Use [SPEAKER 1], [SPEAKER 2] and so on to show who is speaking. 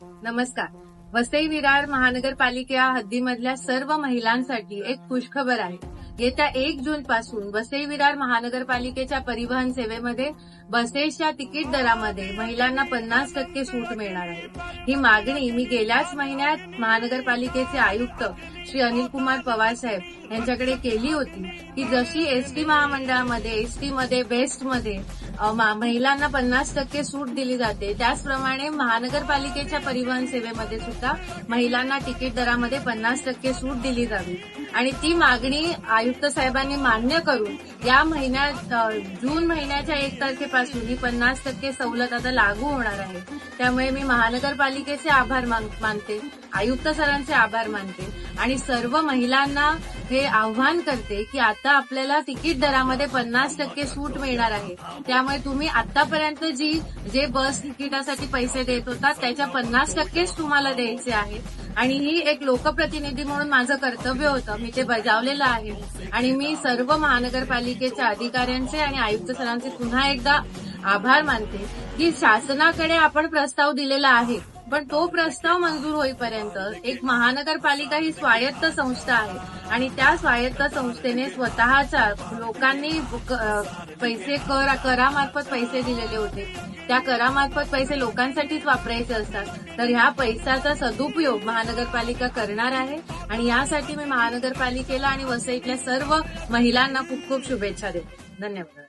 [SPEAKER 1] नमस्कार. वसई विरार महानगरपालिका हद्दीमधल्या सर्व महिलांसाठी एक खुशखबर आहे. येत्या 1 जून पासून वसई विरार महानगरपालिकेच्या परिवहन सेवेमध्ये बसेसच्या तिकीट दरामध्ये महिलांना 50% सूट मिळणार आहे. ही मागणी मी गेल्याच महिन्यात महानगरपालिकेचे आयुक्त श्री अनिल कुमार पवार साहेब यांच्याकडे केली होती की जशी एसटी महामंडळामध्ये एसटीमध्ये बेस्टमध्ये महिलांना 50% सूट दिली जाते त्याचप्रमाणे महानगरपालिकेच्या परिवहन सेवेमध्ये सुद्धा महिलांना तिकीट दरामध्ये 50% सूट दिली जावी आणि ती मागणी आयुक्त साहेबांनी मान्य करून या महिन्यात जून महिन्याच्या 1 तारखेपासून ही 50% सवलत आता लागू होणार आहे. त्यामुळे मी महानगरपालिकेचे आभार मानते, आयुक्त सरांचे आभार मानते आणि सर्व महिलांना हे आव्हान करते की आता आपल्याला तिकीट दरामध्ये 50% सूट मिळणार आहे. त्यामुळे तुम्ही आतापर्यंत जे बस तिकिटासाठी पैसे देत होता त्याच्या 50%च तुम्हाला द्यायचे आहे आणि ही एक लोकप्रतिनिधी म्हणून माझं कर्तव्य होतं. मी ते बजावलेलं आहे आणि मी सर्व महानगरपालिकेच्या अधिकाऱ्यांचे आणि आयुक्त सरांचे पुन्हा एकदा आभार मानते की शासनाकडे आपण प्रस्ताव दिलेला आहे पण तो प्रस्ताव मंजूर होईपर्यंत एक महानगरपालिका ही स्वायत्त संस्था आहे आणि त्या स्वायत्त संस्थेने स्वतःच्या लोकांनी पैसे करामार्फत पैसे दिलेले होते. त्या करामार्फत पैसे लोकांसाठीच वापरायचे असतात. तर ह्या पैशाचा सदुपयोग महानगरपालिका करणार आहे आणि यासाठी मी महानगरपालिकेला आणि वसईतल्या सर्व महिलांना खूप खूप शुभेच्छा देते. धन्यवाद.